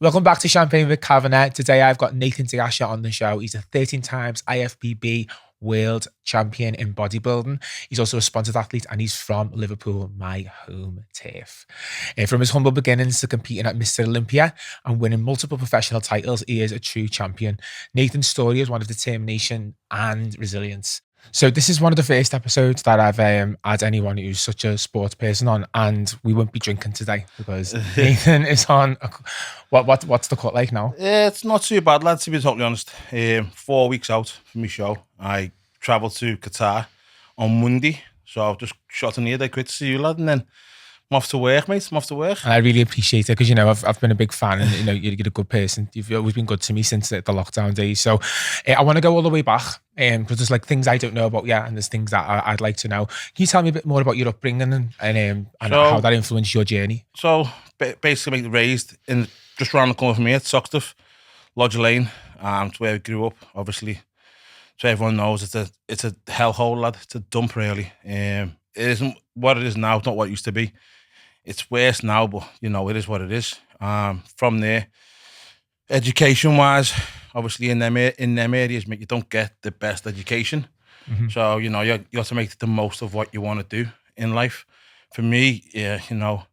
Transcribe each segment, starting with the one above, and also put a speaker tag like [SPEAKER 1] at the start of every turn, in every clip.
[SPEAKER 1] Welcome back to Cham'Pain with Cavanagh. Today I've got Nathan Asha on the show. He's a 13 times IFBB world champion in bodybuilding. He's also a sponsored athlete and he's from Liverpool, my home turf. From his humble beginnings to competing at Mr. Olympia and winning multiple professional titles, he is a true champion. Nathan's story is one of determination and resilience. So this is one of the first episodes that I've had anyone who's such a sports person on, and we won't be drinking today because Nathan is on. What's the cut like now?
[SPEAKER 2] It's not too bad, lads, to be totally honest. 4 weeks out from my show. I travelled to Qatar on Monday, so I've just shot in here. They great to see you, lad, and then I'm off to work, mate. I'm off to work.
[SPEAKER 1] And I really appreciate it because, you know, I've been a big fan and, you know, you're a good person. You've always been good to me since the lockdown days. So I want to go all the way back because there's like things I don't know about and there's things that I'd like to know. Can you tell me a bit more about your upbringing and how that influenced your journey?
[SPEAKER 2] So basically raised in just around the corner from here at Soxteth, Lodge Lane, to where we grew up, obviously. So everyone knows it's a hellhole, lad. It's a dump, really. It isn't what it is now. It's not what it used to be. It's worse now, but, you know, it is what it is. From there, education-wise, obviously in them areas, mate, you don't get the best education. Mm-hmm. So, you know, you have to make the most of what you want to do in life. For me, you know,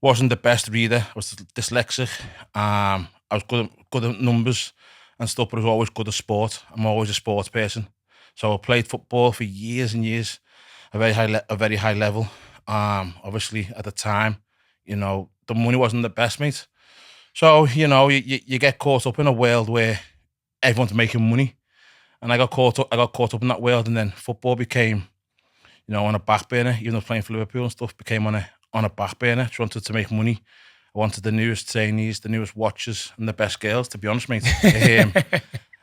[SPEAKER 2] wasn't the best reader. I was dyslexic. I was good at numbers and stuff, but I was always good at sport. I'm always a sports person. So I played football for years and years, a very high level. Obviously at the time, you know, the money wasn't the best, mate. So, you know, you get caught up in a world where everyone's making money. And I got caught up in that world, and then football became, you know, on a back burner. Even though playing for Liverpool and stuff became on a back burner. Just wanted to make money. I wanted the newest trainees, the newest watches, and the best girls, to be honest, mate.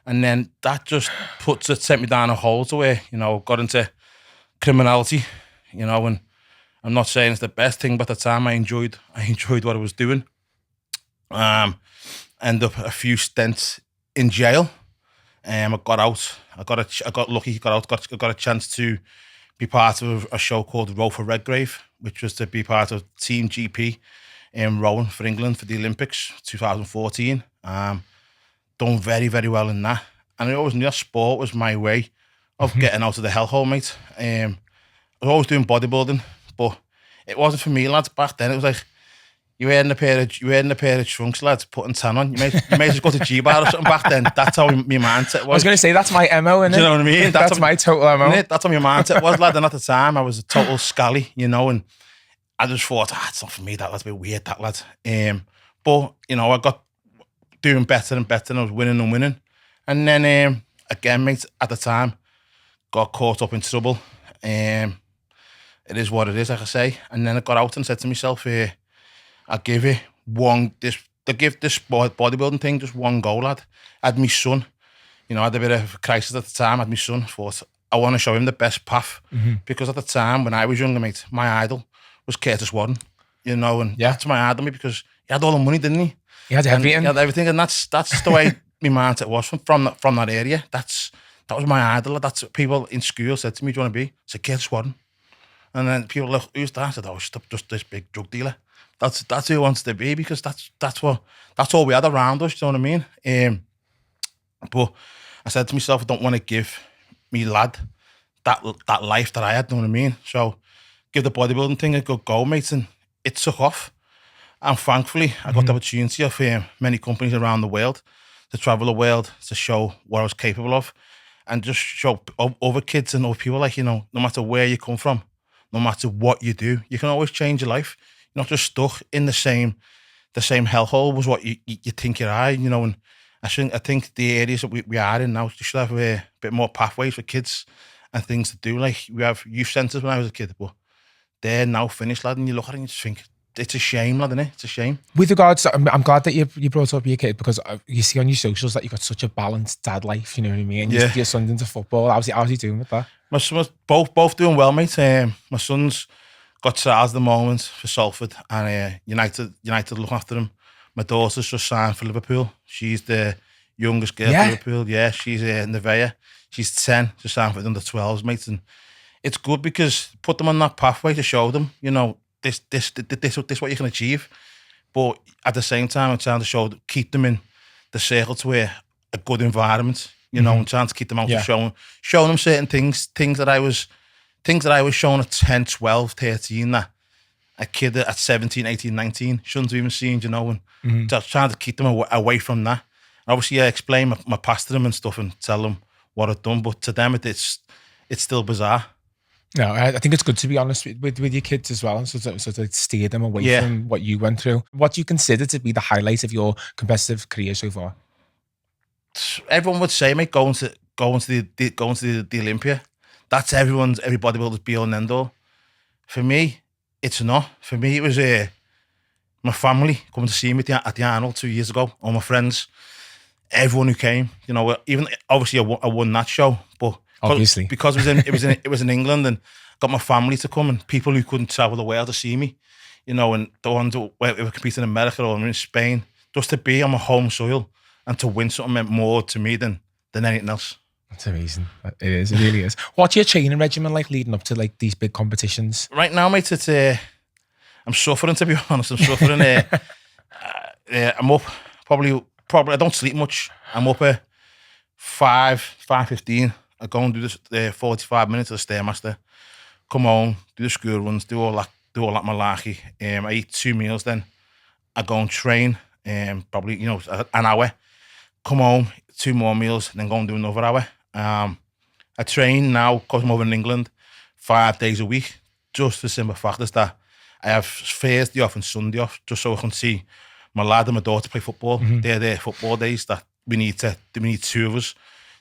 [SPEAKER 2] And then that just sent me down a hole to where, you know, got into criminality, you know, and I'm not saying it's the best thing, but at the time I enjoyed what I was doing. Ended up a few stints in jail. I got out. I got lucky. Got a chance to be part of a show called Row for Redgrave, which was to be part of Team GP in rowing for England for the Olympics 2014. Done very, very well in that. And I always knew that sport was my way of getting out of the hellhole, mate. I was always doing bodybuilding, but it wasn't for me, lads. Back then, it was like you wearing a pair of trunks, lads, putting tan on. You may as well go to G-Bar or something back then. That's how my mindset was.
[SPEAKER 1] I was going to say, that's my MO, innit?
[SPEAKER 2] Do you know what I mean?
[SPEAKER 1] That's my total MO.
[SPEAKER 2] That's how my mindset was, lad. And at the time, I was a total scally, you know, and I just thought, it's not for me, that's a bit weird, that, lad. But, you know, I got doing better and better, and I was winning and winning. And then, again, mate, at the time, got caught up in trouble. It is what it is, like I say. And then I got out and said to myself, I'll give it this bodybuilding thing just one go, lad. I had my son, you know, I had a bit of a crisis at the time. I had my son, thought I want to show him the best path. Mm-hmm. Because at the time, when I was younger, mate, my idol was Curtis Warren, you know, and that's my idol, mate, because he had all the money, didn't he?
[SPEAKER 1] He had everything.
[SPEAKER 2] He had everything, and that's the way my mindset was from that area. That was my idol. That's what people in school said to me, "Do you want to be?" I said, Curtis Warren. And then people look, who's that? I said, oh, just this big drug dealer. That's who he wants to be, because that's all we had around us. Do you know what I mean? But I said to myself, I don't want to give me lad that life that I had. Do you know what I mean? So give the bodybuilding thing a good go, mate, and it took off. And thankfully, I got the opportunity of many companies around the world to travel the world to show what I was capable of, and just show other kids and other people, like, you know, no matter where you come from, no matter what you do, you can always change your life. You're not just stuck in the same hellhole was what you think you are, you know. And I think the areas that we are in now, you should have a bit more pathways for kids and things to do. Like, we have youth centres when I was a kid, but they're now finished, lad, and you look at it and you just think, it's a shame, lad, isn't it? It's a shame.
[SPEAKER 1] With regards to, I'm glad that you brought up your kid, because you see on your socials that you've got such a balanced dad life, you know what I mean? Yeah. Your son's into football. How's he doing with that?
[SPEAKER 2] My son's both doing well, mate. My son's got trials at the moment for Salford, and United looking after him. My daughter's just signed for Liverpool. She's the youngest girl for Liverpool. Yeah, she's Nevaeh. She's 10, just signed for the under 12s, mate. And it's good because put them on that pathway to show them, you know, this what you can achieve. But at the same time, I'm trying to keep them in the circle to where a good environment, you know, and trying to keep them out of showing them certain things that I was showing at 10, 12, 13 that a kid at 17, 18, 19 shouldn't have even seen, you know, and just trying to keep them away from that. And obviously, I explain my past to them and stuff and tell them what I've done, but to them, it's still bizarre.
[SPEAKER 1] No, I think it's good to be honest with your kids as well, so to steer them away from what you went through. What do you consider to be the highlight of your competitive career so far?
[SPEAKER 2] Everyone would say, mate, going to the Olympia. That's every bodybuilder's be all and end all. For me, it's not. For me, it was my family coming to see me at the Arnold 2 years ago. All my friends, everyone who came. You know, even obviously I won that show, but
[SPEAKER 1] obviously
[SPEAKER 2] because it was in England, and got my family to come and people who couldn't travel the world to see me. You know, and the ones who were competing in America or in Spain, just to be on my home soil and to win something meant more to me than anything else.
[SPEAKER 1] That's amazing. It is. It really is. What's your training regimen like leading up to like these big competitions?
[SPEAKER 2] Right now, mate, it's I'm suffering, to be honest. I'm suffering. I'm up probably. I don't sleep much. I'm up at 5:15. I go and do this 45 minutes of the Stairmaster. Come home, do the school runs, do all that malarkey. I eat 2 meals. Then I go and train. Probably an hour. Come home, 2 more meals, and then go and do another hour. I train now because I'm over in England 5 days a week, just for simple fact is that I have Thursday off and Sunday off, just so I can see my lad and my daughter play football. They're their football days that we need 2 of us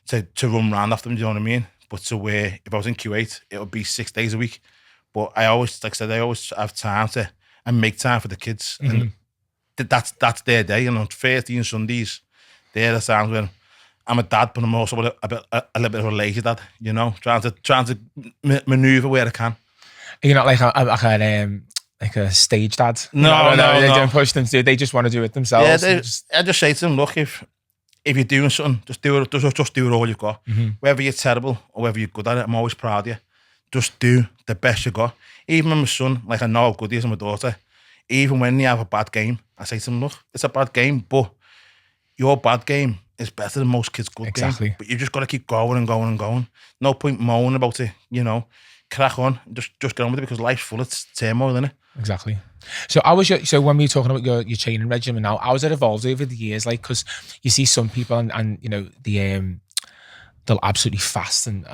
[SPEAKER 2] to run around after them, do you know what I mean? But to where if I was in Q8, it would be 6 days a week. But I always, like I said, I always have time and make time for the kids. And that's their day. And on Thursday and Sundays, they're the times when I'm a dad, but I'm also a little bit of a lazy dad, you know, trying to maneuver where I can.
[SPEAKER 1] You're not like a stage dad.
[SPEAKER 2] No,
[SPEAKER 1] they don't push them to. They just want to do it themselves.
[SPEAKER 2] Yeah, I just say to them, look, if you're doing something, just do it all you've got. Whether you're terrible or whether you're good at it, I'm always proud of you. Just do the best you got. Even with my son, like I know how good he is, and my daughter, even when they have a bad game, I say to them, look, it's a bad game, but your bad game is better than most kids' good game. But you just got to keep going and going and going. No point moaning about it, you know. Crack on, just get on with it, because life's full of turmoil, isn't it?
[SPEAKER 1] Exactly. So when we were talking about your training regimen now, how has it evolved over the years? Like, because you see some people and you know they'll absolutely fast and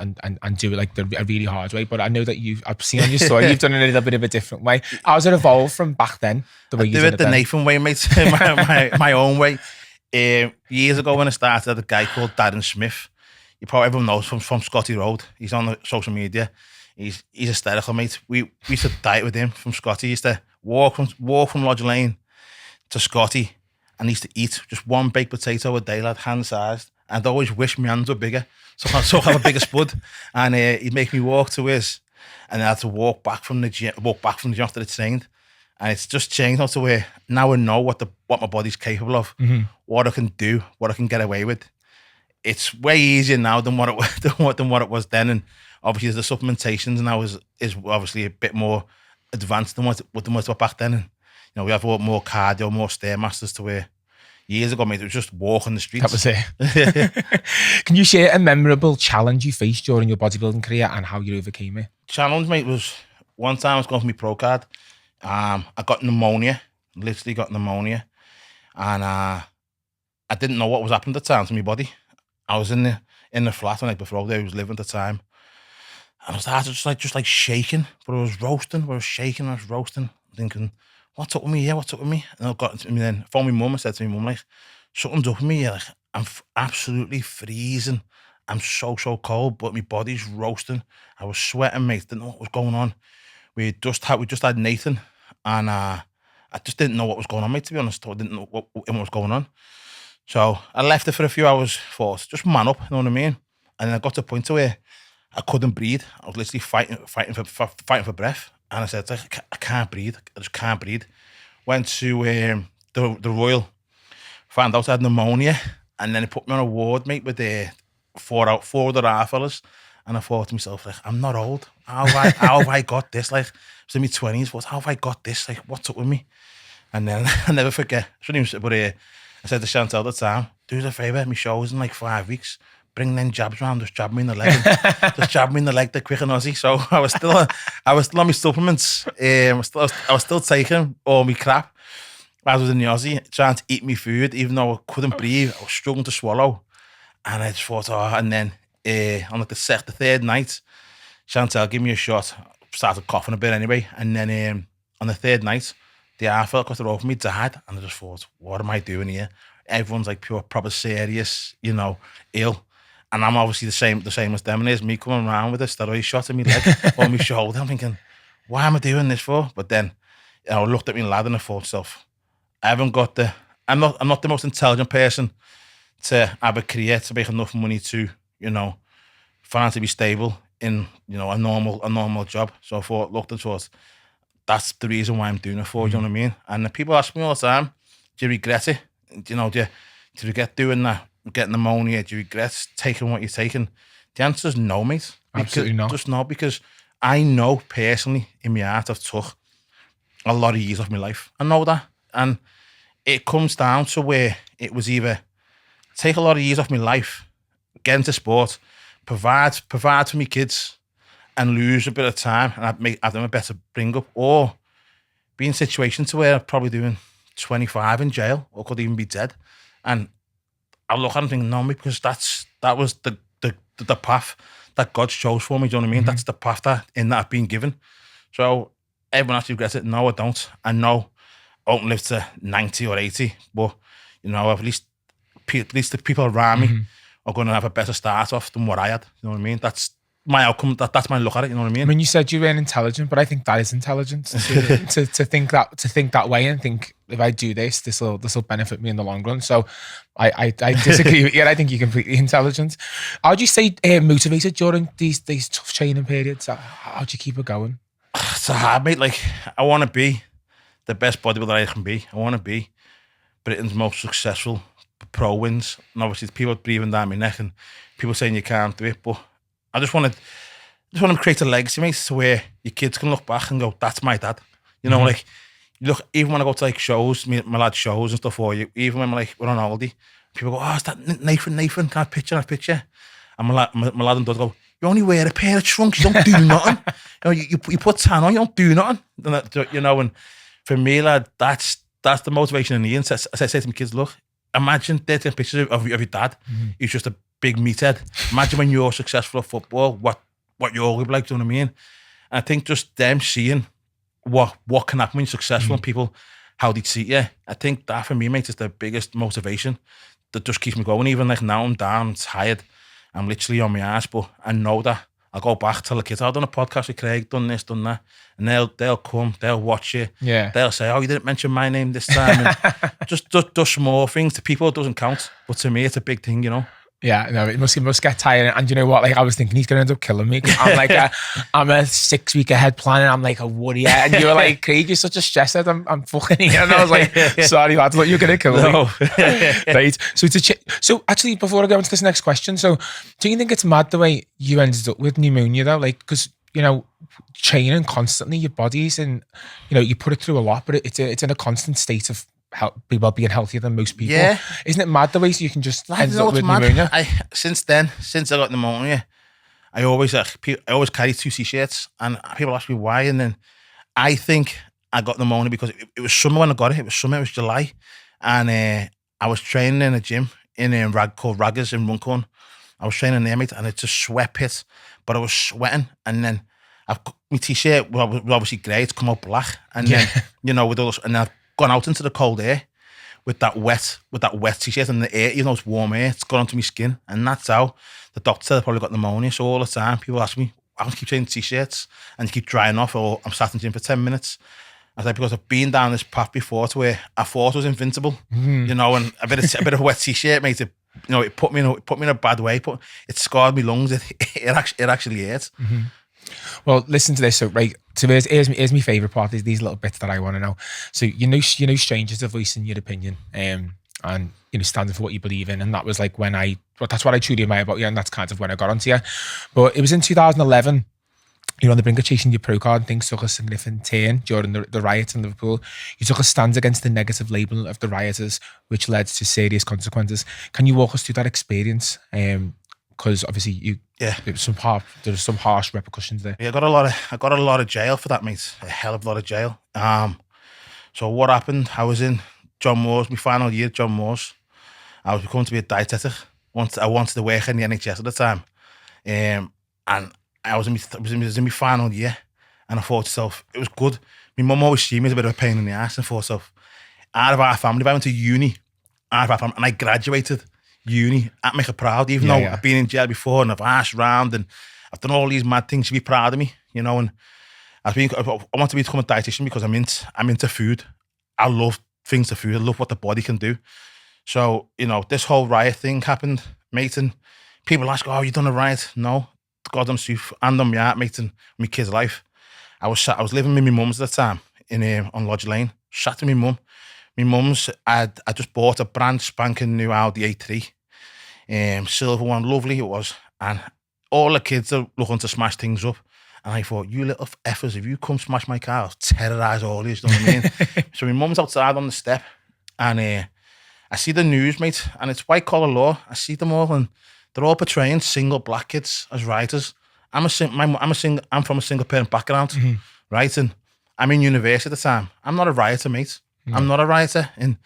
[SPEAKER 1] do it like a really hard way. But I know that I've seen on your story you've done it a little bit of a different way. How's it evolved from back then? The way you did it
[SPEAKER 2] the Nathan way, mate. my own way. Years ago when I started, I had a guy called Darren Smith. You probably everyone knows from Scotty Road. He's on the social media. He's hysterical, mate. We used to diet with him from Scotty. He used to walk from Lodge Lane to Scotty, and he used to eat just 1 baked potato a day, lad, hand-sized. And I'd always wish my hands were bigger, so I have a bigger spud. And he'd make me walk to his, and I had to walk back from the gym after the trained. And it's just changed now to where now I know what my body's capable of, what I can do, what I can get away with. It's way easier now than what it was then. And obviously the supplementations now is obviously a bit more advanced than what it was back then. And you know, we have a lot more cardio, more Stairmasters, to where years ago, mate, it was just walking the streets.
[SPEAKER 1] That was it. Can you share a memorable challenge you faced during your bodybuilding career and how you overcame it?
[SPEAKER 2] Challenge, mate, was one time I was going for my pro card. I got pneumonia, literally got pneumonia. And I didn't know what was happening at the time to my body. I was in the flat the night before I was living at the time. And I started just like shaking, but I was roasting, thinking, what's up with me? Yeah, what's up with me? And I got into me then, phoned my mum, I said to my mum, like, something's up with me. Like, I'm absolutely freezing. I'm so cold, but my body's roasting. I was sweating, mate. Didn't know what was going on. We just had Nathan, and I just didn't know what was going on, mate, to be honest. I didn't know what was going on. So I left it for a few hours, thought, just man up, you know what I mean? And then I got to a point where I couldn't breathe. I was literally fighting for breath. And I said, I can't breathe. I just can't breathe. Went to the Royal, found out I had pneumonia, and then he put me on a ward, mate, with four other half fellas. And I thought to myself, like, I'm not old. How have I got this? Like, I was in my 20s, but how have I got this? Like, what's up with me? And then I never forget. But I said to Chantal at the time, do us a favour, my show's in like 5 weeks. Bring them jabs round, just jab me in the leg. Just jab me in the leg, the quick and Aussie. So I was still on my supplements. I was still taking all my crap. I was in the Aussie, trying to eat my food, even though I couldn't breathe. I was struggling to swallow. And I just thought, and then on like the third night, Chantal gave me a shot. Started coughing a bit anyway. And then on the third night, the heart felt cut over me, died. And I just thought, what am I doing here? Everyone's like pure, proper serious, ill. And I'm obviously the same as them. And there's me coming around with a steroid shot in my leg or my shoulder. I'm thinking, why am I doing this for? But then, I looked at my lad and I thought to myself, I'm not the most intelligent person to have a career, to make enough money to, financially be stable in, a normal job. So I looked and thought, that's the reason why I'm doing it for, you know what I mean? And people ask me all the time, do you regret it? Do you regret doing that? Getting pneumonia? Do you regret taking what you're taking? The answer is no, mate.
[SPEAKER 1] Absolutely not.
[SPEAKER 2] Just no, because I know personally in my heart I've took a lot of years off my life. I know that. And it comes down to where it was either take a lot of years off my life, get into sport, provide for my kids, and lose a bit of time and have them a better bring up, or be in situations to where I'm probably doing 25 in jail or could even be dead. And I look at it and think, no, because that was the path that God chose for me. Do you know what I mean? Mm-hmm. That's the path that I've been given. So everyone actually regrets it. No, I don't. I know I won't live to 90 or 80, but at least the people around me are going to have a better start off than what I had. You know what I mean? That's my outcome. That's my look at it. You know what I mean?
[SPEAKER 1] I mean, you said you weren't intelligent, but I think that is intelligent to think that way and think, if I do this will benefit me in the long run. So I disagree with you. I think you're completely intelligent. How do you stay motivated during these tough training periods? How do you keep it going?
[SPEAKER 2] It's hard, mate. Like, I want to be the best bodybuilder I can be. I want to be Britain's most successful pro wins. And obviously, people breathing down my neck and people saying you can't do it. But I just want to create a legacy, mate, to where your kids can look back and go, that's my dad. Like, look, even when I go to like shows, my lad shows and stuff, or even when we're on holiday, people go, oh, is that Nathan? Can I picture? And my lad and dad go, you only wear a pair of trunks, you don't do nothing. You put tan on, you don't do nothing. And for me, lad, that's the motivation in the end. As I say to my kids, look, imagine taking pictures of your dad. He's just a big meathead. Imagine when you're successful at football, what you're going to be like, do you know what I mean? And I think just them seeing what can happen when you're successful and people, how they treat you. I think that for me, mate, is the biggest motivation that just keeps me going. Even like now I'm down, I'm tired, I'm literally on my ass, but I know that I'll go back, tell the kids, I've done a podcast with Craig, done this, done that. And they'll come, they'll watch it.
[SPEAKER 1] Yeah.
[SPEAKER 2] They'll say, oh, you didn't mention my name this time. And just small things. To people, it doesn't count. But to me, it's a big thing,
[SPEAKER 1] Yeah, no, it must get tiring. And you know what? Like, I was thinking he's going to end up killing me. I'm like, I'm a 6 week ahead planning. I'm like a woody. And you were like, Craig, you're such a stressor. I'm fucking here. And I was like, sorry, lads, look, you're going to kill me. Right. So actually, before I go into this next question, so do you think it's mad the way you ended up with pneumonia though? Like, because, training constantly, your body's in, you put it through a lot, but it's in a constant state of people being healthier than most people. Yeah. Isn't it mad the way you can just end up with pneumonia?
[SPEAKER 2] Since I got pneumonia, I always carry 2 t-shirts, and people ask me why, and then I think I got pneumonia because it was summer when I got it. It was summer, it was July, and I was training in a gym called Raggers in Runcorn. I was training there, mate, and it's a sweat pit, but I was sweating, and then my t-shirt was obviously grey, it's come out black, and then with all this, and I've gone out into the cold air with that wet t-shirt, and the air, it's warm air, it's gone onto my skin, and that's how the doctor said I probably got pneumonia. So all the time people ask me, I want to keep changing t-shirts and keep drying off, or I'm sat in the gym for 10 minutes. I said, because I've been down this path before to where I thought I was invincible, and a bit of a wet t-shirt made it, it put me in a bad way, but it scarred my lungs. It actually hurt.
[SPEAKER 1] Mm-hmm. Well, listen to this. So, right, so here's my favourite part. These little bits that I want to know. So, strangers are voicing your opinion, and standing for what you believe in, and that was like that's what I truly admire about you, and that's kind of when I got onto you. But it was in 2011. you're on the brink of chasing your pro card and things took a significant turn during the riots in Liverpool. You took a stand against the negative labelling of the rioters, which led to serious consequences. Can you walk us through that experience? Because obviously there was some harsh repercussions there.
[SPEAKER 2] Yeah, I got a lot of jail for that, mate. A hell of a lot of jail. So what happened? I was in John Moore's, my final year at John Moore's. I was becoming to be a dietetic. I wanted to work in the NHS at the time. And I was in my final year, and I thought to myself, it was good. My mum always seen me as a bit of a pain in the ass, and I thought to myself, out of our family, if I went to uni, out of our family, and I graduated uni, I'd make her proud, even though I've been in jail before and I've arsed round and I've done all these mad things. She'd be proud of me, you know. And I want to become a dietitian because I'm into food. I love things to food. I love what the body can do. So, you know, this whole riot thing happened, mate, and people ask, oh, you done a riot? No, God, I'm truth, and on my heart, mate, and my kid's life. I was living with my mum's at the time on Lodge Lane. Sat with my mum. My mum's, I just bought a brand spanking new Audi A3, silver one, lovely it was, and all the kids are looking to smash things up. And I thought, you little effers, if you come smash my car, I'll terrorise all of you, you know what I mean? So my mum's outside on the step, and I see the news, mate, and it's white collar law. I see them all, and they're all portraying single black kids as rioters. I'm from a single parent background, right? And I'm in university at the time. I'm not a rioter, mate. No. I'm not a rioter, and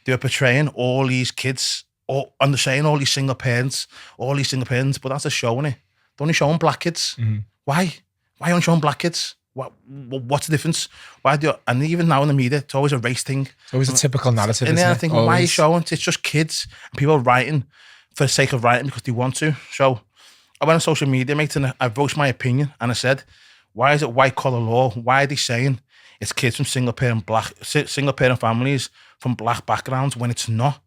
[SPEAKER 2] they were portraying all these kids, and they're saying all these single parents, but that's a show, innit? They're only showing black kids. Why? Why aren't you showing black kids? What's the difference? And even now in the media, it's always a race thing. It's
[SPEAKER 1] always a typical narrative,
[SPEAKER 2] and
[SPEAKER 1] isn't
[SPEAKER 2] then
[SPEAKER 1] it?
[SPEAKER 2] I think, why are you showing? It's just kids and people writing for the sake of writing because they want to. So I went on social media, mate, and I voiced my opinion, and I said, why is it white collar law? Why are they saying it's kids from single parent families from black backgrounds when it's not?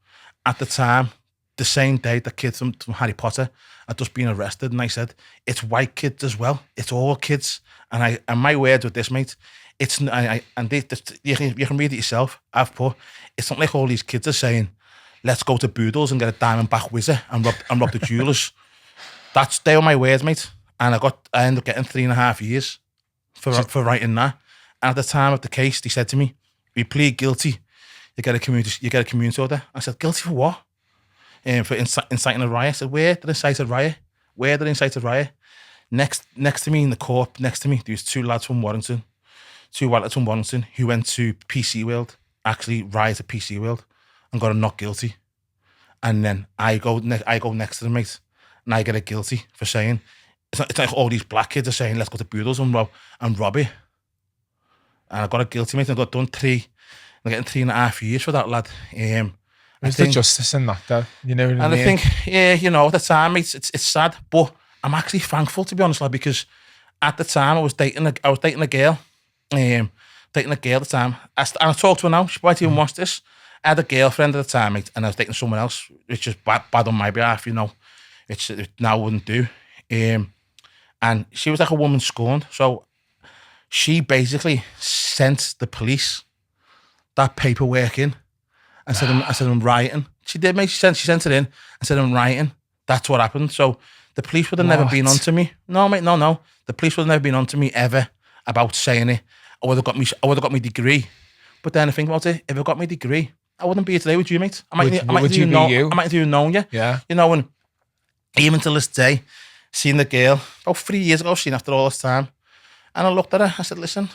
[SPEAKER 2] At the time, the same day, the kids from Harry Potter had just been arrested, and I said, it's white kids as well. It's all kids. And my words with this, mate, you can read it yourself. I've put, it's not like all these kids are saying, let's go to Boodles and get a Diamondback Whizzer and rob the jewellers. They were my words, mate. And I ended up getting 3.5 years for writing that. And at the time of the case, they said to me, we plead guilty. You get a community order. I said, guilty for what? For inciting a riot. I said, where did I incite a riot? Where did I incite a riot? Next to me in the court, there was two lads from Warrington, who went to PC World, actually rioted PC World, and got a not guilty. And then I go next to them, mate, and I get a guilty for saying, it's like all these black kids are saying, let's go to Boodles and rob it. And I got a guilty, mate, and I got done I'm getting 3.5 years for that, lad.
[SPEAKER 1] There's the justice in that, though. You know what I mean?
[SPEAKER 2] And I think, you know, at the time, it's sad, but I'm actually thankful, to be honest, lad, because at the time I was dating a girl, at the time. And I talked to her now. She might even watch this. I had a girlfriend at the time, mate, and I was dating someone else, which is bad on my behalf, you know. It now wouldn't do. And she was like a woman scorned, so she basically sent the police that paperwork in and said I'm rioting. She did, mate. She sent it in and said I'm rioting. That's what happened. So the police would have never been onto me. No, mate, no. The police would have never been onto me ever about saying it. I would have got my degree. But then I think about it, if I got my degree, I wouldn't be here today with you, mate. I might not even known you.
[SPEAKER 1] Yeah.
[SPEAKER 2] You know, and even to this day, seeing the girl about 3 years ago, seen after all this time, and I looked at her, I said, listen,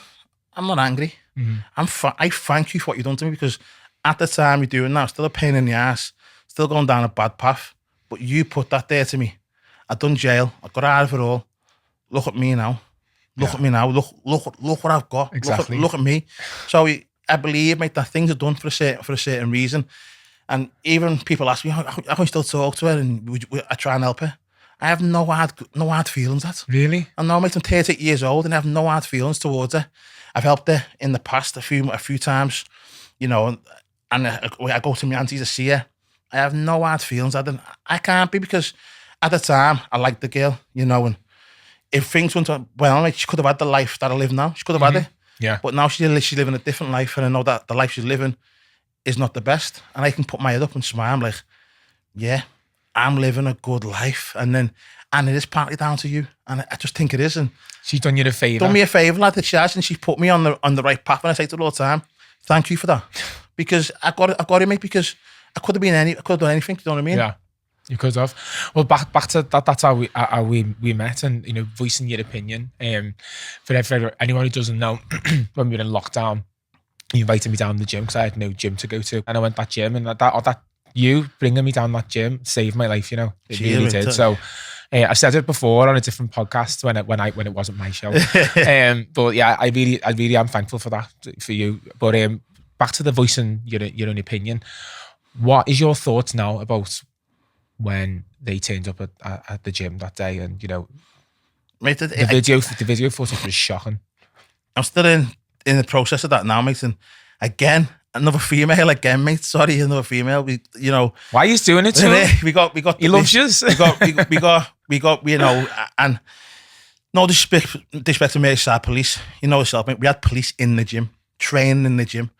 [SPEAKER 2] I'm not angry. I thank you for what you've done to me, because at the time you're doing that, still a pain in the ass, still going down a bad path, but you put that there to me. I've done jail. I got out of it all. Look at me now. Look at me now. Look what I've got.
[SPEAKER 1] Exactly.
[SPEAKER 2] Look at me. So I believe, mate, that things are done for a certain reason. And even people ask me, how can you still talk to her and I try and help her? I have no hard feelings, that.
[SPEAKER 1] Really?
[SPEAKER 2] I know, mate, I'm 38 years old and I have no hard feelings towards her. I've helped her in the past a few times, you know, and I go to my aunties to see her. I have no hard feelings. I can't be, because at the time I liked the girl, you know, and if things went well, like, she could have had the life that I live now. She could have had it.
[SPEAKER 1] Yeah.
[SPEAKER 2] But now she's living a different life, and I know that the life she's living is not the best. And I can put my head up and smile. I'm like, yeah, I'm living a good life, and it is partly down to you, and I just think it is. And
[SPEAKER 1] She's done you a favour.
[SPEAKER 2] Done me a favour, lad. That she has, and she's put me on the right path. And I say to her all the time, thank you for that, because I got it, mate. Because I could have done anything. You know what I mean?
[SPEAKER 1] Yeah, you could have. Well, back to that. That's how we met, and voicing your opinion. For anyone who doesn't know, when we were in lockdown, you invited me down to the gym because I had no gym to go to, and I went that gym, and that you bringing me down that gym saved my life. It really did. So. I said it before on a different podcast when it wasn't my show. But yeah, I really am thankful for that for you. But back to the voicing your own opinion. What is your thoughts now about when they turned up at the gym that day? And
[SPEAKER 2] mate,
[SPEAKER 1] the video footage was shocking.
[SPEAKER 2] I'm still in the process of that now, mate. And again, another female again, mate. Sorry, another female.
[SPEAKER 1] Why are you doing it to him?
[SPEAKER 2] We got.
[SPEAKER 1] He loves you.
[SPEAKER 2] We got. And no disrespect to Merseyside police. You know yourself, mate. We had police in the gym, training in the gym,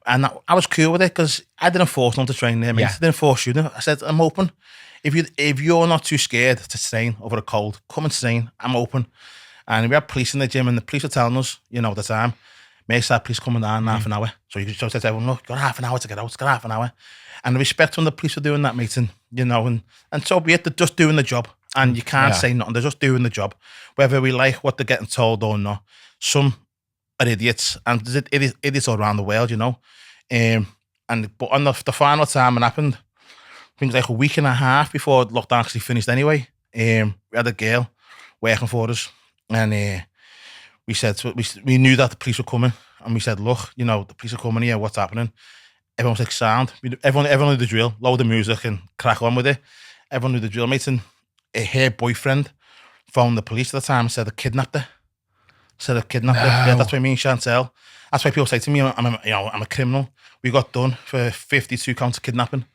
[SPEAKER 2] and I was cool with it because I didn't force them to train there, mate. Yeah. I didn't force you. I said I'm open. If you're not too scared to train over a cold, come and train. I'm open. And we had police in the gym, and the police were telling us, at the time, Merseyside police coming down in half an hour. So you just said to everyone, look, you've got half an hour to get out. It's got half an hour. And the respect from the police for doing that, mate. And, and so be it. They're just doing the job. And you can't say nothing. They're just doing the job. Whether we like what they're getting told or not. Some are idiots. And there's idiots all around the world, But on the final time it happened, I think it was like a week and a half before lockdown actually finished anyway. We had a girl working for us. And we said, we knew that the police were coming, and we said, look, the police are coming here, what's happening? Everyone was like, sound. Everyone knew the drill, load the music and crack on with it. Everyone knew the drill, mate. And her boyfriend phoned the police at the time and said they kidnapped her. Yeah, that's why me and Chantel, that's why people say to me, I'm a criminal. We got done for 52 counts of kidnapping.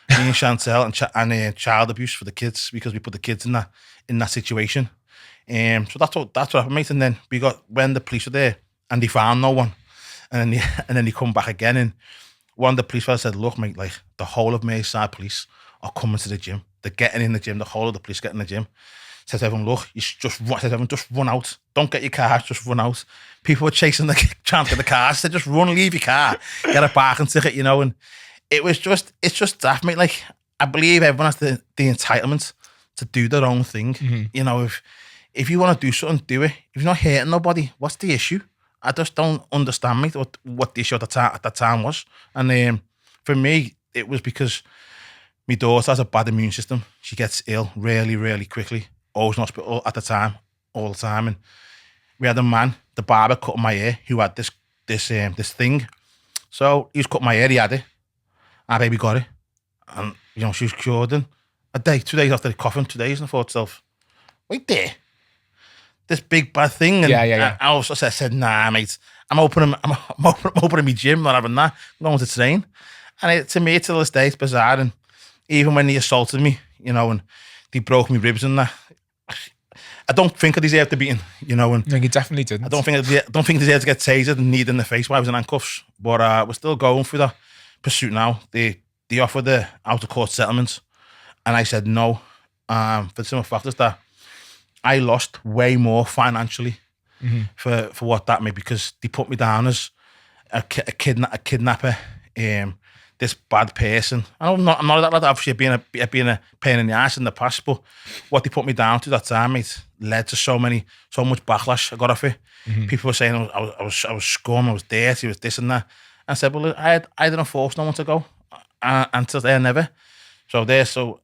[SPEAKER 2] Me and Chantel and child abuse for the kids, because we put the kids in that situation. So that's what happened, mate. And then when the police were there and they found no one, and then they come back again, and one of the police fellas said, look, mate, like the whole of Merseyside police are coming to the gym. They're getting in the gym. The whole of the police getting in the gym. Said to everyone, look, you just run out. Don't get your car, just run out. People were chasing trying to get the car. Said, just run, leave your car, get a parking ticket, and it's just daft, mate. Like, I believe everyone has the entitlement to do their own thing. Mm-hmm. If you want to do something, do it. If you're not hurting nobody, what's the issue? I just don't understand, mate, what the issue at that time was. And for me, it was because my daughter has a bad immune system. She gets ill really, really quickly. Always in hospital at the time, all the time. And we had a man, the barber, cutting my hair, who had this thing. So he was cutting my hair, he had it. Our baby got it. And, she was cured in a day, 2 days after the coffin, 2 days. And I thought to myself, wait there. This big bad thing. And yeah. I also said, nah, mate, I'm opening my gym, not having that. I'm going to train. And to me, till this day, it's bizarre. And even when they assaulted me, and they broke my ribs and that, I don't think I deserved the beating, and
[SPEAKER 1] no, you definitely didn't.
[SPEAKER 2] I don't think I deserved to get tasered and kneed in the face while I was in handcuffs. But we're still going through that pursuit now. They offered the out of court settlement, and I said no. For the simple fact is that I lost way more financially for what that made, because they put me down as a kidnapper, this bad person. I'm not that lad, obviously being a pain in the ass in the past, but what they put me down to that time, mate, led to so much backlash I got off it. Mm-hmm. People were saying I was scum, I was dirty, I was this and that. I said, well, I didn't force no one to go, and today I never. So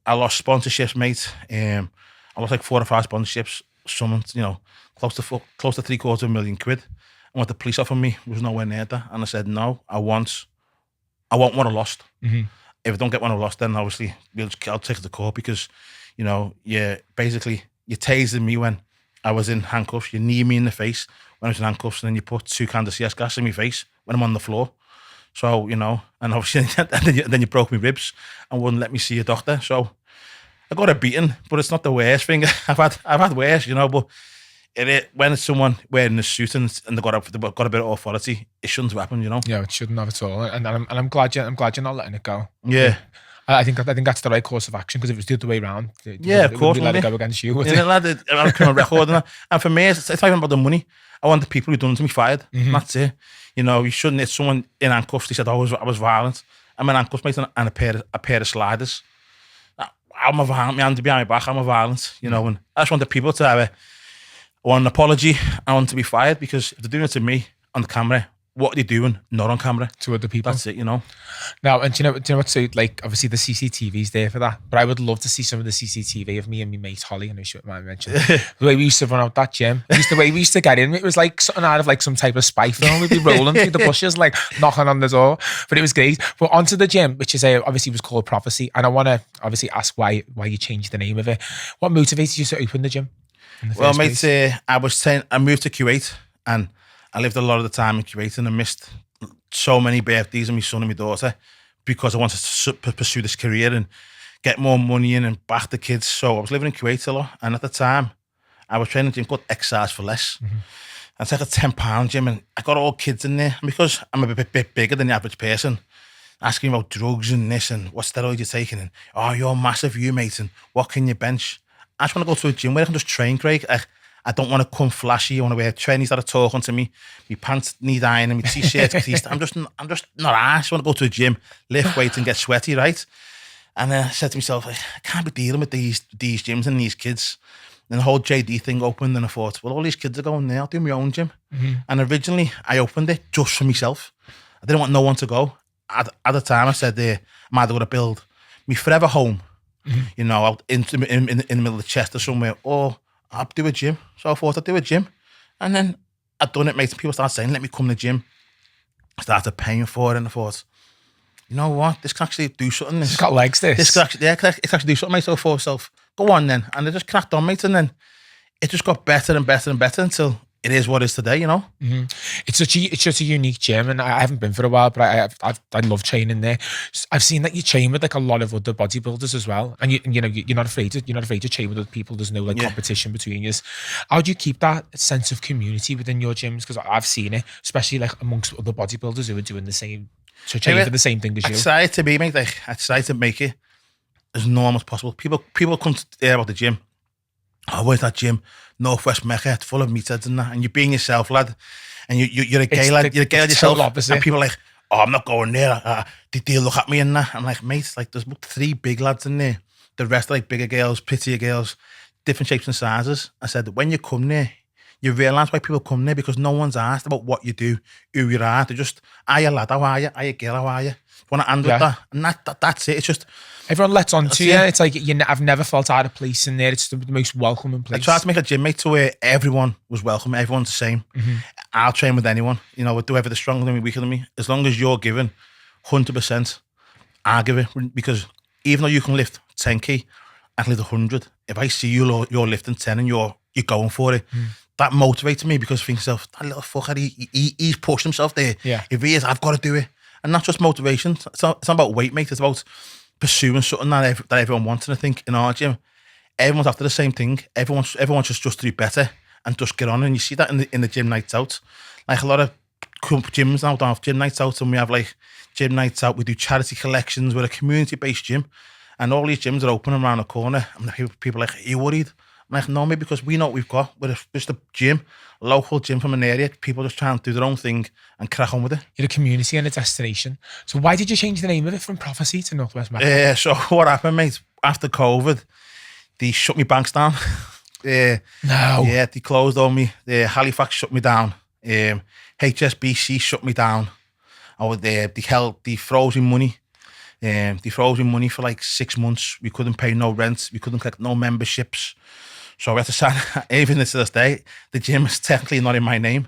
[SPEAKER 2] I lost sponsorships, mate. I lost like 4 or 5 sponsorships, some, close to £750,000. And what the police offered me was nowhere near that. And I said, no, I want what I lost. Mm-hmm. If I don't get what I lost, then obviously I'll take it to court, because, you tased me when I was in handcuffs. You knee me in the face when I was in handcuffs, and then you put 2 cans of CS gas in my face when I'm on the floor. So, and obviously, and then you broke my ribs and wouldn't let me see a doctor. So I got a beating, but it's not the worst thing. I've had worse, but when it's someone wearing a suit and they've got a bit of authority, it shouldn't happen,
[SPEAKER 1] Yeah, it shouldn't have at all. And I'm glad you're not letting it go.
[SPEAKER 2] Yeah.
[SPEAKER 1] I think that's the right course of action, because if it was the other way around,
[SPEAKER 2] Of course,
[SPEAKER 1] we let it go against you.
[SPEAKER 2] You know, lad, I'm a record and for me, it's not even about the money. I want the people who done it to me fired. That's it. You know, you shouldn't hit someone in handcuffs. They said, "Oh, I was violent." I'm in handcuffs, mate, and a pair of sliders. I'm a violent. My hand behind my back. I'm a violent. You know, and I just want the people to have an apology. I want to be fired, because if they're doing it to me on the camera, what are they doing not on camera
[SPEAKER 1] to other people?
[SPEAKER 2] That's it, you know.
[SPEAKER 1] Now, and do you know what? So, like, obviously the CCTV's there for that, but I would love to see some of the CCTV of me and my mate Holly, and I should might mention the way we used to run out that gym. The way we used to get in, it was like something out of like some type of spy film. We'd be rolling through the bushes, like knocking on the door. But it was great. But onto the gym, which is obviously was called Prophecy, and I want to obviously ask why you changed the name of it. What motivated you to open the gym?
[SPEAKER 2] Well, mate, I moved to Kuwait, and I lived a lot of the time in Kuwait, and I missed so many birthdays of my son and my daughter, because I wanted to pursue this career and get more money in and back the kids. So I was living in Kuwait a lot, and at the time I was training a gym called Exercise for Less. It's like a £10 gym, and I got all kids in there, and because I'm a bit bigger than the average person, asking about drugs and this and what steroids you're taking, and oh, you're massive, you mate, and what can you bench? I just want to go to a gym where I can just train, Craig. I don't want to come flashy. I want to wear trainees that are talking to me. My pants need iron and my t-shirts creased. I'm just not ass. I want to go to a gym, lift weights and get sweaty, right? And then I said to myself, I can't be dealing with these gyms and these kids. And the whole JD thing opened, and I thought, well, all these kids are going there. I'll do my own gym. And originally I opened it just for myself. I didn't want no one to go. At the time I said, I'm either going to build me forever home, you know, out in the middle of Chester somewhere, or I'll do a gym. So I thought I'd do a gym. And then I'd done it, mate. People started saying, let me come to the gym. I started paying for it, and I thought, you know what? This can actually do something.
[SPEAKER 1] It's got legs, this.
[SPEAKER 2] This can actually, it can actually do something, mate. So I thought to myself, go on then. And I just cracked on, mate. And then it just got better and better and better until it is what it is today, you know.
[SPEAKER 1] It's such a unique gym, and I haven't been for a while, but I love training there. I've seen that you train with like a lot of other bodybuilders as well, and you know you're not afraid to train with other people. There's no like competition between you. How do you keep that sense of community within your gyms? Because I've seen it, especially like amongst other bodybuilders who are doing the same, so training for the same thing as you.
[SPEAKER 2] I try to be, mate. Like I try to make it as normal as possible. People come to hear about the gym. Oh, where's that gym? Northwest Mecca, it's full of meatheads and that. And you're being yourself, lad. And you're a gay lad. You're a gay lad yourself. And people are like, oh, I'm not going there. They look at me and that. I'm like, mate, like there's 3 big lads in there. The rest are like bigger girls, prettier girls, different shapes and sizes. I said, when you come there, you realise why people come there, because no one's asked about what you do, who you are. They're just, are you lad, how are you? Are you girl, how are you? Want to handle that? And that's it. It's just,
[SPEAKER 1] everyone lets on to you. It's like I've never felt out of place in there. It's the most welcoming place.
[SPEAKER 2] I tried to make a gym, mate, to where everyone was welcome. Everyone's the same. I'll train with anyone. You know, whoever the stronger than me, weaker than me. As long as you're giving 100%, I'll give it. Because even though you can lift 10k, I can lift 100. If I see you're lifting 10 and you're going for it, that motivates me, because I think to myself, that little fucker, he's pushed himself there. If he is, I've got to do it. And that's just motivation. It's not about weight, mate. It's about pursuing something that everyone wants. And I think in our gym, everyone's after the same thing. Everyone just to do better and just get on. And you see that in the gym nights out. Like a lot of gyms now don't have gym nights out, and we have like gym nights out. We do charity collections. We're a community-based gym, and all these gyms are open around the corner. And people are like, are you worried? I'm like, no, mate, because we know what we've got. We're just a gym, a local gym from an area. People just trying to do their own thing and crack on with it.
[SPEAKER 1] You're a community and a destination. So why did you change the name of it from Prophecy to Northwest Mecca?
[SPEAKER 2] So what happened, mate? After COVID, they shut me banks down.
[SPEAKER 1] No.
[SPEAKER 2] Yeah, they closed on me. Halifax shut me down. HSBC shut me down. They froze me money. They froze me money for like 6 months. We couldn't pay no rent. We couldn't collect no memberships. So we had to sign, even to this day, the gym is technically not in my name.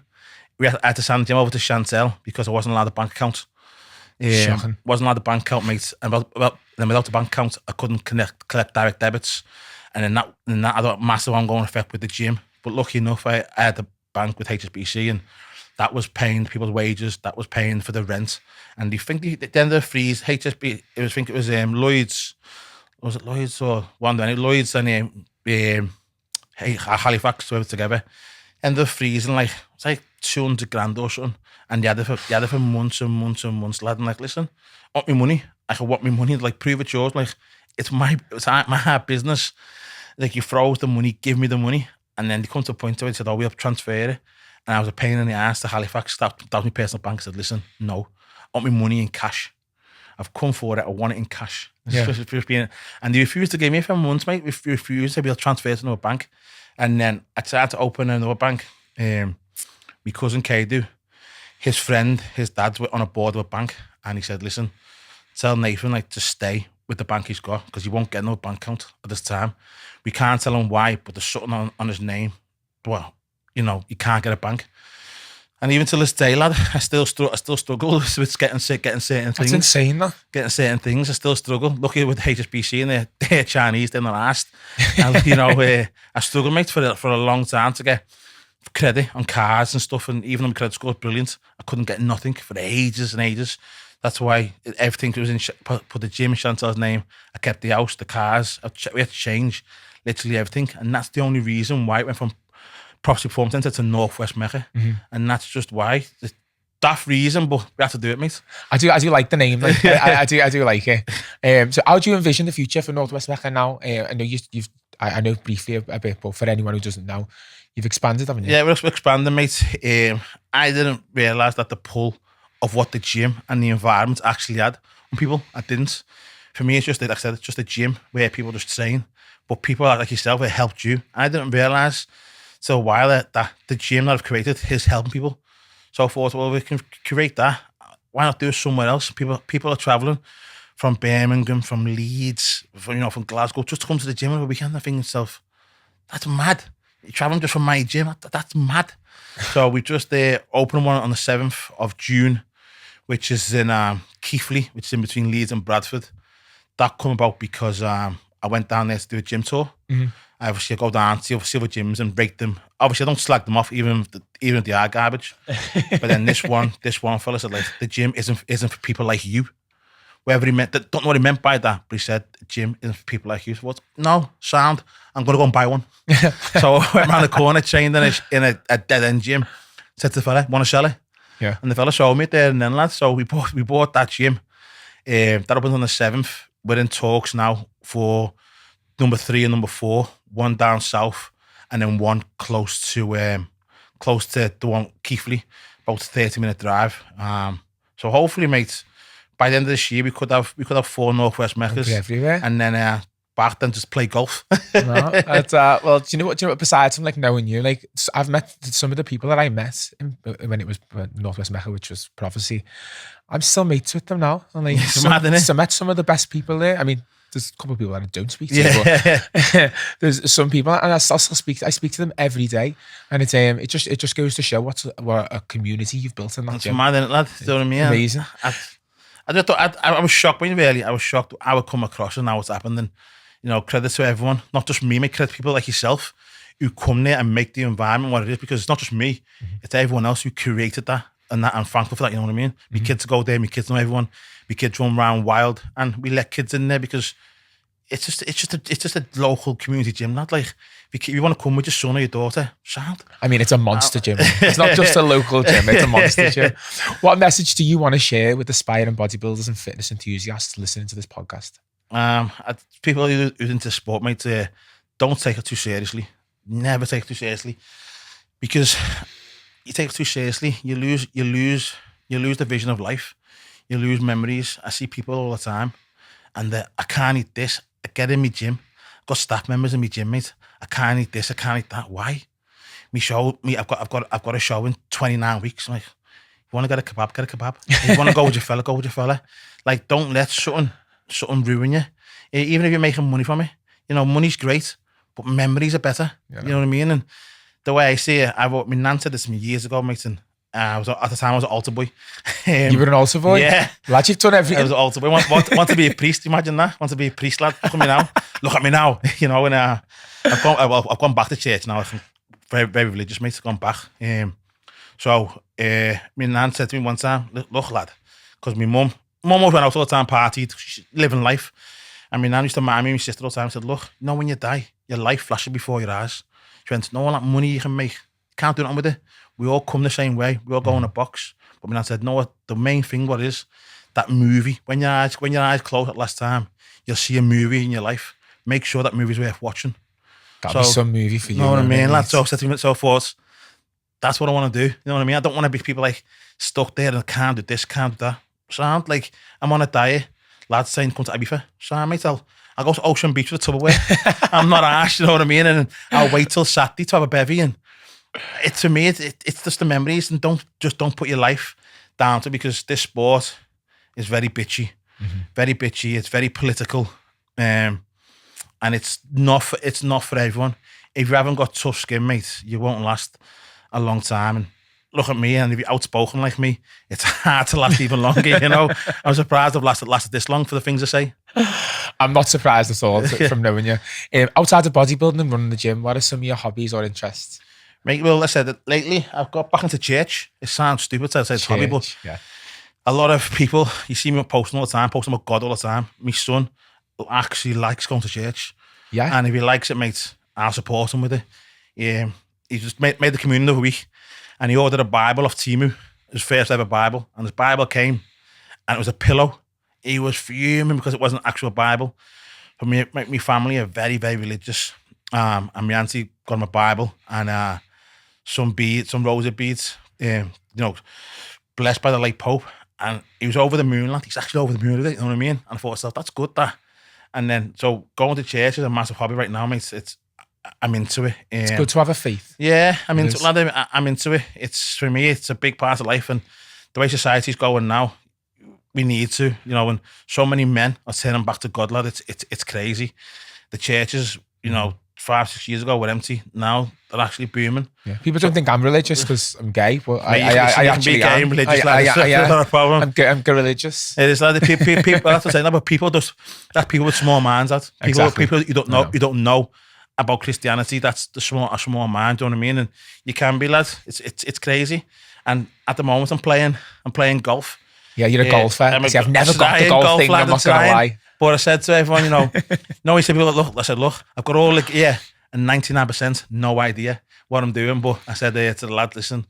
[SPEAKER 2] I had to sign the gym over to Chantel because I wasn't allowed a bank account.
[SPEAKER 1] Shocking.
[SPEAKER 2] Wasn't allowed a bank account, mate. And without the bank account, I couldn't collect direct debits. And then that had a massive ongoing effect with the gym. But lucky enough, I had a bank with HSBC, and that was paying people's wages. That was paying for the rent. And at the end of the freeze, HSBC, I think it was Lloyd's. Was it Lloyd's or one of them? Lloyd's and Halifax were together. End of the freeze, and like it's like 200 grand or something, and you had it for months and months and months, lad. And like, listen, want me money? I can want me money. Like, prove it's yours. Like, it's my hard business. Like, you throw the money, give me the money, and then they come to a point where they said, "Oh, we'll transfer it." And I was a pain in the ass to Halifax. That was my personal bank. I said, "Listen, no, I want me money in cash. I've come for it. I want it in cash."
[SPEAKER 1] Yeah.
[SPEAKER 2] And they refused to give me it for months, mate. They refused to be able to transfer it to another bank. And then I tried to open another bank. My cousin Kadu, his friend, his dad's on a board of a bank, and he said, "Listen, tell Nathan like to stay with the bank he's got because he won't get no bank account at this time. We can't tell him why, but there's something on his name. Well, you know, he can't get a bank." And even to this day, lad, I still struggle with getting certain things.
[SPEAKER 1] That's insane, though.
[SPEAKER 2] Getting certain things, I still struggle. Lucky with HSBC and they're Chinese, they're not asked. And, you know, I struggled, mate, for a long time to get credit on cars and stuff. And even though my credit score was brilliant, I couldn't get nothing for ages and ages. That's why everything was in. Put the gym in Chantal's name. I kept the house, the cars. We had to change literally everything, and that's the only reason why it went from Property Performance Centre to Northwest Mecca, and that's just why. That reason, but we have to do it, mate.
[SPEAKER 1] I do like the name. Like, I do like it. So, how do you envision the future for Northwest Mecca now? I know I know briefly a bit, but for anyone who doesn't know, you've expanded, haven't you?
[SPEAKER 2] Yeah, we're expanding, mate. I didn't realise that the pull of what the gym and the environment actually had on people. I didn't. For me, it's just, like I said, it's just a gym where people just train, but people like yourself, it helped you. I didn't realise till a while that the gym that I've created is helping people. So I thought, well, we can create that. Why not do it somewhere else? People are travelling from Birmingham, from Leeds, from Glasgow, just to come to the gym on the weekend. I think to myself, that's mad. You're travelling just from my gym. That's mad. So we just opened one on the 7th of June, which is in Keighley, which is in between Leeds and Bradford. That come about because I went down there to do a gym tour. I obviously go down to see other gyms and break them. Obviously, I don't slag them off, even if they are garbage. But then this one fella said, like, the gym isn't for people like you. Whatever he meant, don't know what he meant by that, but he said, the gym isn't for people like you. So what? No, sound. I'm going to go and buy one. So I went around the corner, trained in a dead-end gym. Said to the fella, want to sell it?
[SPEAKER 1] Yeah.
[SPEAKER 2] And the fella showed me it there and then, lad. So we bought that gym. That opened on the 7th. We're in talks now for number 3 and number 4, one down south, and then one close to the one Keighley, about a 30-minute drive. So hopefully, mate, by the end of this year, we could have 4 Northwest Meccas
[SPEAKER 1] everywhere,
[SPEAKER 2] and then back then just play golf.
[SPEAKER 1] No, that's, well, do you know what? Besides from like knowing you, like I've met some of the people that I met when it was Northwest Mecca, which was Prophecy. I'm still mates with them now. And like, I met some of the best people there. I mean, there's a couple of people that I don't speak to, but there's some people, and I speak to them every day, and it just goes to show what a community you've built in that
[SPEAKER 2] That's
[SPEAKER 1] gym.
[SPEAKER 2] mad, isn't it, lad? You know what I mean?
[SPEAKER 1] Amazing.
[SPEAKER 2] I was shocked when I was shocked how I come across and how it's happened. And credit to everyone, not just me, mate. Credit to people like yourself who come there and make the environment what it is, because it's not just me, it's everyone else who created that. And I'm thankful for that, you know what I mean? My kids go there, my kids know everyone, my kids run around wild, and we let kids in there because it's just a local community gym, not like if you want to come with your son or your daughter, sound.
[SPEAKER 1] I mean, it's a monster gym. It's not just a local gym, it's a monster gym. What message do you want to share with aspiring bodybuilders and fitness enthusiasts listening to this podcast?
[SPEAKER 2] People who's into sport, mate, don't take it too seriously. Never take it too seriously, because you take it too seriously, you lose the vision of life. You lose memories. I see people all the time, and I can't eat this. I get in my gym. I've got staff members in my gym, mate. I can't eat this. I can't eat that. Why? I've got a show in 29 weeks. I'm like, you want to get a kebab? Get a kebab. If you want to go with your fella? Go with your fella. Like, don't let something ruin you. Even if you're making money from it, money's great, but memories are better. You know what I mean? And the way I see it, my nan said this to me years ago, mate, and at the time I was an altar boy.
[SPEAKER 1] You were an altar boy?
[SPEAKER 2] Yeah.
[SPEAKER 1] Lad, you've done everything.
[SPEAKER 2] I was an altar boy. Want to be a priest, imagine that? Want to be a priest, lad? Look at me now. And I've gone back to church now. I'm very, very religious, mate. I've gone back. So my nan said to me one time, look, lad, because my mum always went out all the time, partied, living life. And my nan used to remind me, my sister all the time, said, look, when you die, your life flashes before your eyes. She went, all that money you can make, can't do nothing with it. We all come the same way. We all go in a box. But I said, no, what the main thing what is that movie. When your eyes close at last time, you'll see a movie in your life. Make sure that movie's worth watching.
[SPEAKER 1] That'll be some movie for you.
[SPEAKER 2] Know what I mean? That's so setting so forth. That's what I want to do. You know what I mean? I don't want to be people like stuck there and can't do this, can't do that. Sound like I'm on a diet. Lads saying come to Ibiza. Sound mate, I'll go to Ocean Beach with a Tupperware. I'm not Ash, you know what I mean? And I'll wait till Saturday to have a bevy. And to me, it's just the memories. And don't put your life down to, because this sport is very bitchy. Very bitchy. It's very political. And it's not for everyone. If you haven't got tough skin, mate, you won't last a long time. And look at me, and if you're outspoken like me, it's hard to last even longer, you know. I'm surprised I've lasted this long for the things I say.
[SPEAKER 1] I'm not surprised at all from knowing you. Outside of bodybuilding and running the gym, what are some of your hobbies or interests?
[SPEAKER 2] Mate, well, I said that lately I've got back into church. It sounds stupid to say it's hobby, but a lot of people, you see me posting all the time, posting about God all the time. My son actually likes going to church. Yeah. And if he likes it, mate, I'll support him with it. He just made the communion the other week, and he ordered a Bible off Temu, his first ever Bible, and his Bible came, and it was a pillow. He was fuming because it wasn't an actual Bible. But my family are very, very religious, and my auntie got him a Bible and some beads, some rosary beads, you know, blessed by the late Pope, and he was over the moon, lad. He's actually over the moon with it, you know what I mean? And I thought to myself, that's good, that. And then, so going to church is a massive hobby right now, mate. I'm into it.
[SPEAKER 1] It's good to have a faith.
[SPEAKER 2] Yeah, I'm into it, lad. I'm into it. It's, for me, it's a big part of life. And the way society's going now, we need to, you know, and so many men are turning back to God, lad. It's crazy. The churches, you know, 5-6 years ago were empty. Now they're actually booming. Yeah.
[SPEAKER 1] People don't think I'm religious because I'm gay, but I actually
[SPEAKER 2] be gay
[SPEAKER 1] am.
[SPEAKER 2] Religious, that's not a problem.
[SPEAKER 1] I'm religious.
[SPEAKER 2] It is like people. That's what I'm saying. But people that's people with small minds. That people you don't know. You don't know about Christianity. That's a small mind. Do you know what I mean? And you can be, lad. It's crazy. And at the moment, I'm playing golf. Yeah,
[SPEAKER 1] you're a golfer. I've never got the golf thing. I'm not gonna lie.
[SPEAKER 2] But I said to everyone, you know, he said, look, I said, look, I've got all like, and 99% no idea what I'm doing. But I said to the lad, listen,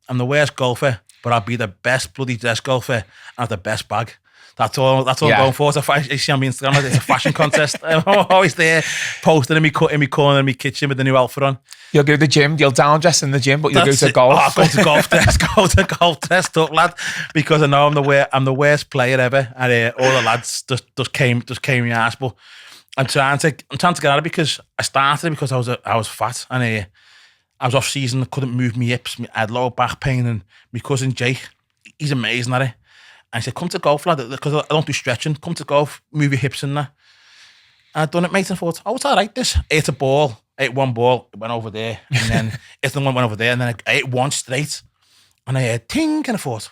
[SPEAKER 2] I'm the worst golfer, but I'll be the best bloody dress golfer and have the best bag. That's all I'm going for. You see on my Instagram, it's a fashion contest. I'm always there, posting in my corner in my kitchen with the new outfit on.
[SPEAKER 1] You'll go to the gym, you'll down dress in the gym, but you'll go to golf.
[SPEAKER 2] I'll go to golf dressed up, lad, because I know I'm the worst player ever, and all the lads just came my ass. But I'm trying to get out of it, because I started because I was fat, and I was off season, I couldn't move my hips, I had lower back pain, and my cousin Jake, he's amazing at it. And he said, come to golf, lad, because I don't do stretching. Come to golf, move your hips in there. And I'd done it, mate, and I thought, it's all right, this. I ate one ball, it went over there, and then it's the one went over there, and then I ate one straight, and I heard ting, and I thought,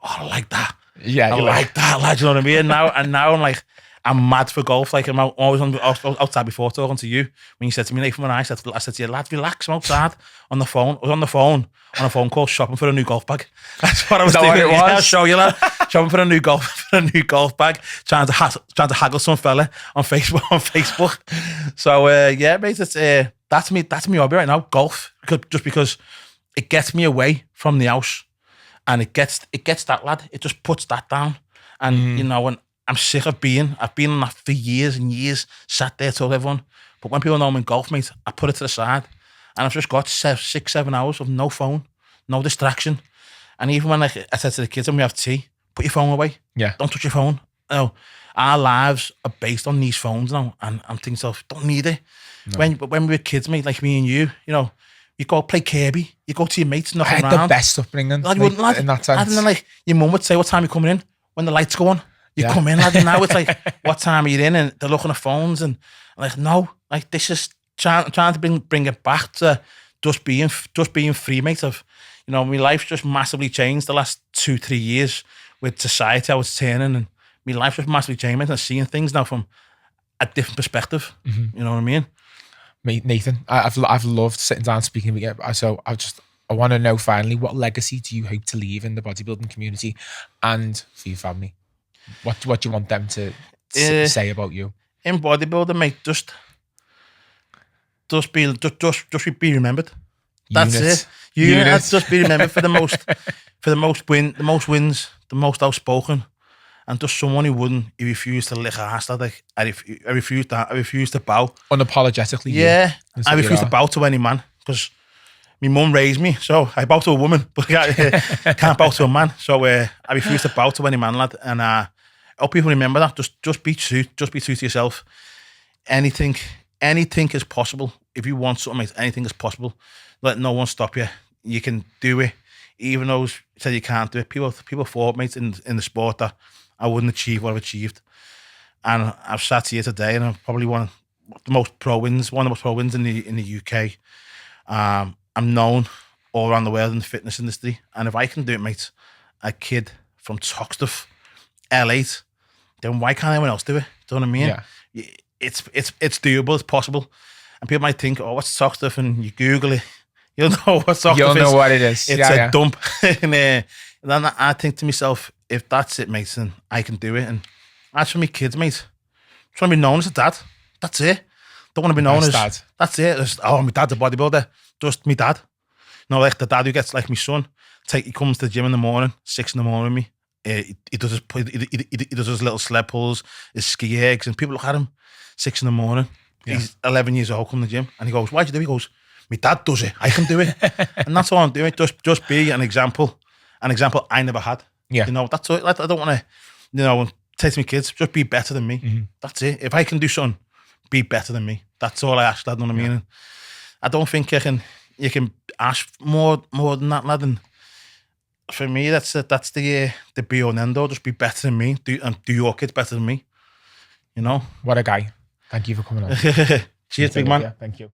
[SPEAKER 2] I like that. Yeah, I like that, lad, you know what I mean? And now I'm like, I'm mad for golf. Like, I'm always outside before talking to you. When you said to me, Nathan, when I said to you, lad, relax, I'm outside on the phone. I was on the phone call shopping for a new golf bag. That's what I was doing. What it was? Yeah, I'll show you, lad. Shopping for a new golf bag. Trying to haggle some fella on Facebook. So yeah, mate, it's that's me hobby right now, golf. Just because it gets me away from the house, and it gets that, lad. It just puts that down, and you know, and I'm sick of I've been on that for years and years, sat there told everyone. But when people know I'm in golf, mate, I put it to the side, and I've just got 6-7 hours of no phone, no distraction. And even when I said to the kids when we have tea, put your phone away. Yeah. Don't touch your phone. You know, our lives are based on these phones now, and I'm thinking to myself, don't need it. No. When we were kids, mate, like me and you know, you go play Kirby, you go to your mates, knocking around.
[SPEAKER 1] I had the best upbringing, lad, in that sense.
[SPEAKER 2] And then, like, your mum would say, what time are you coming in? When the lights go on. You come in, lad, and now it's like, what time are you in? And they're looking at phones, and I'm like, no, like, this is trying to bring it back to just being free, mate. Of, you know, my life's just massively changed the last 2-3 years with society. I was turning, and my life just massively changed, mate. And seeing things now from a different perspective. You know what I mean?
[SPEAKER 1] Mate, Nathan, I've loved sitting down speaking with you. So I want to know finally, what legacy do you hope to leave in the bodybuilding community and for your family? What do you want them to say about you? In bodybuilding, mate, just be remembered. That's it.
[SPEAKER 2] I'd just be remembered for the most wins, the most outspoken, and just someone who refused to lick ass. Like I refused that. I refused to bow
[SPEAKER 1] unapologetically.
[SPEAKER 2] Yeah, I refused to bow to any man because my mum raised me, so I bow to a woman, but I can't bow to a man. So I refuse to bow to any man, lad. And I hope people remember that. Just be true. Just be true to yourself. Anything is possible. If you want something, anything is possible. Let no one stop you. You can do it. Even those said you can't do it. People thought, mate, in the sport that I wouldn't achieve what I've achieved. And I've sat here today, and I'm probably one of the most pro wins in the UK. I'm known all around the world in the fitness industry, and if I can do it, mate, a kid from Toxteth, L8, then why can't anyone else do it? Do you know what I mean?
[SPEAKER 1] Yeah.
[SPEAKER 2] It's doable. It's possible. And people might think, oh, what's Toxteth? And you Google it, you'll know what Toxteth is.
[SPEAKER 1] You'll know what it is.
[SPEAKER 2] It's a dump. And then I think to myself, if that's it, mate, then I can do it. And as for me kids, mate, I just want to be known as a dad. That's it. Don't want to be known as
[SPEAKER 1] dad.
[SPEAKER 2] That's it. Just, oh, my dad's a bodybuilder. Just me dad. No, like the dad who gets like my son. He comes to the gym in the morning, 6 in the morning with me. He does his little sled pulls, his ski eggs, and people look at him 6 in the morning. Yeah. He's 11 years old, come to the gym, and he goes, "Why'd you do it?" He goes, "My dad does it. I can do it." And that's all I'm doing. Just be an example I never had.
[SPEAKER 1] Yeah,
[SPEAKER 2] you know, that's all. I don't want to, say to my kids, just be better than me. Mm-hmm. That's it. If I can do something, be better than me. That's all I ask, lad. Know what I mean? And I don't think you can ask more than that, lad. And for me, that's the be all and end all. Just be better than me. Do your kids better than me. You know.
[SPEAKER 1] What a guy. Thank you for coming on.
[SPEAKER 2] Cheers, big man.
[SPEAKER 1] Thank you.